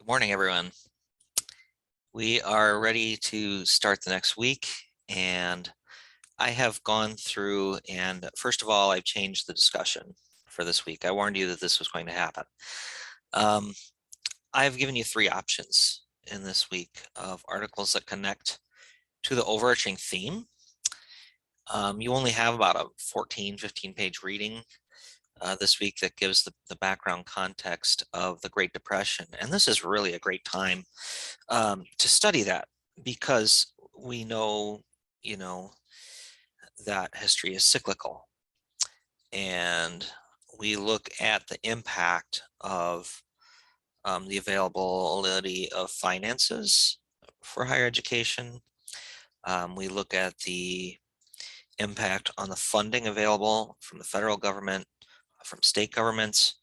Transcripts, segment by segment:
Good morning, everyone. We are ready to start the next week, and I have gone through and first of all, I've changed the discussion for this week. I warned you that this was going to happen. I've given you three options in this week of articles that connect to the overarching theme. You only have about a 14, 15-page reading this week that gives the background context of the Great Depression. And this is really a great time to study that because we know, that history is cyclical. And we look at the impact of the availability of finances for higher education. We look at the impact on the funding available from the federal government, from state governments,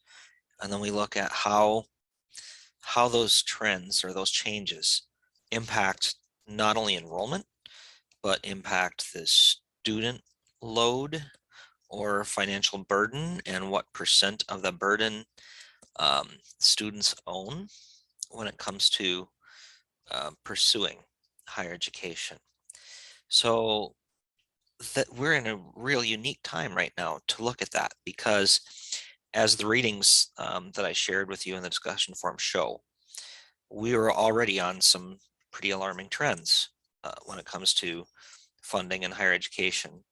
and then we look at how those trends or those changes impact not only enrollment, but impact the student load or financial burden and what percent of the burden students own when it comes to pursuing higher education. So that we're in a real unique time right now to look at that, because as the readings that I shared with you in the discussion forum show, we were already on some pretty alarming trends when it comes to funding in higher education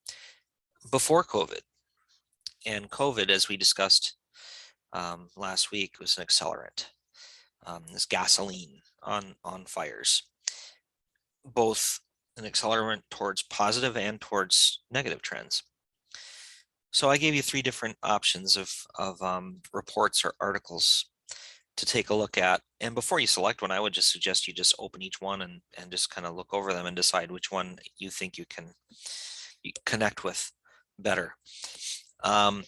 before COVID. And COVID, as we discussed last week, was an accelerant. This gasoline on fires, both an accelerant towards positive and towards negative trends. So I gave you three different options of reports or articles to take a look at. And before you select one, I would just suggest you just open each one and just kind of look over them and decide which one you think you can connect with better. And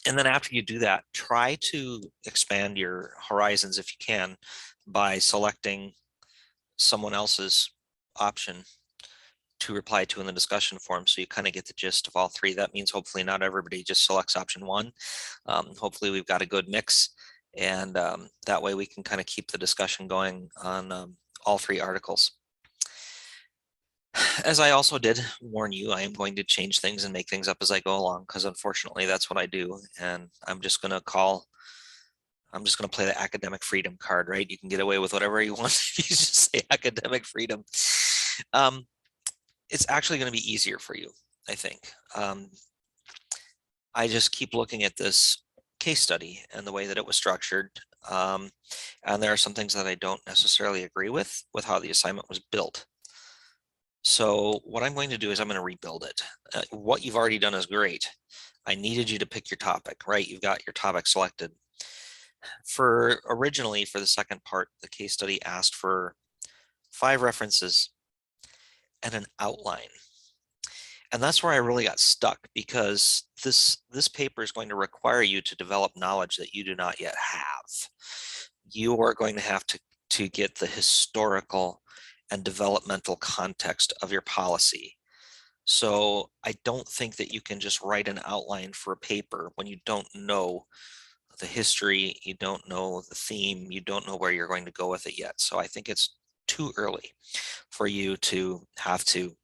then after you do that, try to expand your horizons if you can by selecting someone else's option to reply to in the discussion forum, so you kind of get the gist of all three. That means hopefully not everybody just selects option one. Hopefully we've got a good mix, and that way we can kind of keep the discussion going on all three articles. As I also did warn you, I am going to change things and make things up as I go along, because unfortunately that's what I do. And I'm just going to play the academic freedom card, right? You can get away with whatever you want if you just say academic freedom. It's actually going to be easier for you, I think. I just keep looking at this case study and the way that it was structured. And there are some things that I don't necessarily agree with how the assignment was built. So what I'm going to do is I'm going to rebuild it. What you've already done is great. I needed you to pick your topic, right? You've got your topic selected. Originally, for the second part, the case study asked for 5 references and an outline. And that's where I really got stuck, because this paper is going to require you to develop knowledge that you do not yet have. You are going to have to get the historical and developmental context of your policy. So I don't think that you can just write an outline for a paper when you don't know the history, you don't know the theme, you don't know where you're going to go with it yet. So I think it's too early for you to have to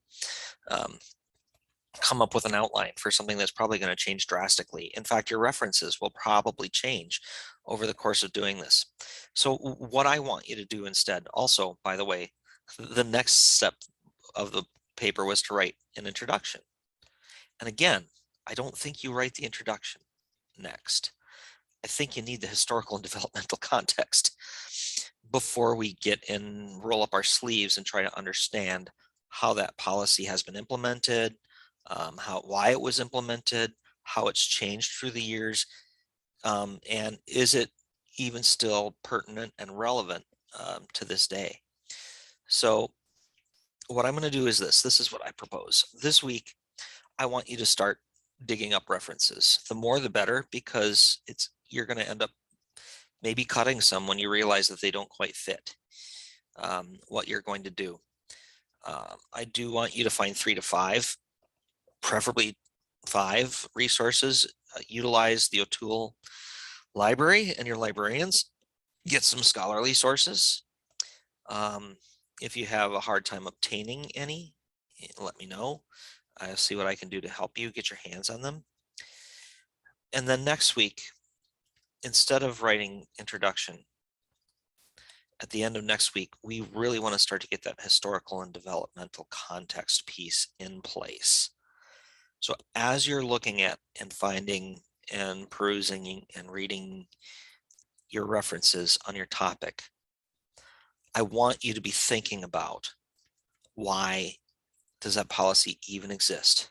come up with an outline for something that's probably going to change drastically. In fact, your references will probably change over the course of doing this. So what I want you to do instead, also, by the way, the next step of the paper was to write an introduction. And again, I don't think you write the introduction next. I think you need the historical and developmental context before we roll up our sleeves and try to understand how that policy has been implemented, why it was implemented, how it's changed through the years, and is it even still pertinent and relevant to this day. So what I'm going to do is this is what I propose. This week, I want you to start digging up references. The more the better, because you're going to end up maybe cutting some when you realize that they don't quite fit what you're going to do. I do want you to find 3 to 5, preferably 5 resources. Utilize the O'Toole library and your librarians. get some scholarly sources. Um, if you have a hard time obtaining any, let me know. I'll see what I can do to help you get your hands on them. And then next week, instead of writing introduction, at the end of next week, we really want to start to get that historical and developmental context piece in place. So as you're looking at and finding and perusing and reading your references on your topic, I want you to be thinking about, why does that policy even exist?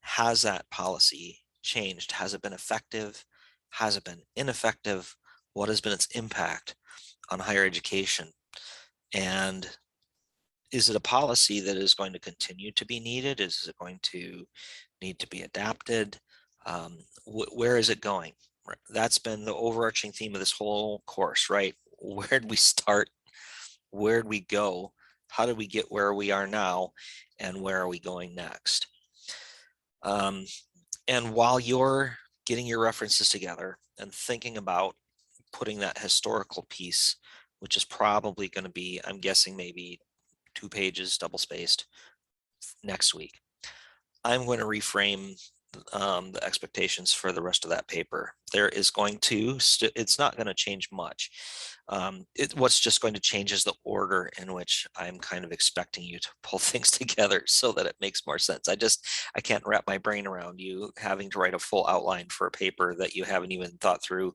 Has that policy changed? Has it been effective? Has it been ineffective? What has been its impact on higher education? And is it a policy that is going to continue to be needed? Is it going to need to be adapted? Where is it going? That's been the overarching theme of this whole course, right? Where did we start? Where did we go? How did we get where we are now? And where are we going next? And while you're getting your references together and thinking about putting that historical piece, which is probably going to be, I'm guessing, maybe 2 pages double spaced next week, I'm going to reframe the expectations for the rest of that paper. There is going to, it's not going to change much. What's just going to change is the order in which I'm kind of expecting you to pull things together so that it makes more sense. I can't wrap my brain around you having to write a full outline for a paper that you haven't even thought through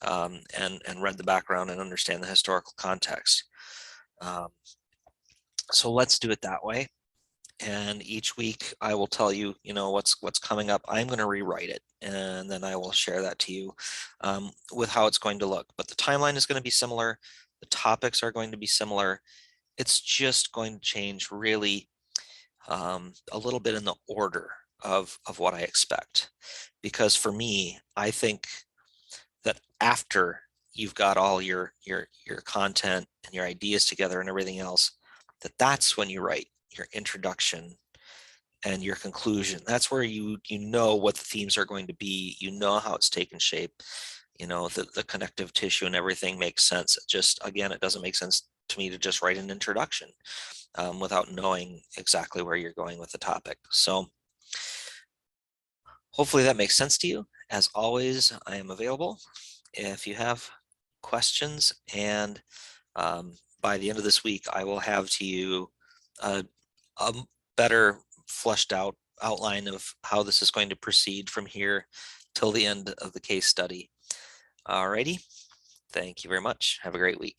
and read the background and understand the historical context. So let's do it that way. And each week I will tell you, what's coming up. I'm going to rewrite it, and then I will share that to you with how it's going to look. But the timeline is going to be similar. The topics are going to be similar. It's just going to change really a little bit in the order of what I expect. Because for me, I think that after you've got all your content and your ideas together and everything else, that's when you write your introduction and your conclusion. That's where you know what the themes are going to be. You know how it's taken shape. The connective tissue and everything makes sense. Again, it doesn't make sense to me to just write an introduction without knowing exactly where you're going with the topic. So hopefully that makes sense to you. As always, I am available if you have questions, and by the end of this week, I will have to you a better fleshed out outline of how this is going to proceed from here till the end of the case study. Alrighty, thank you very much. Have a great week.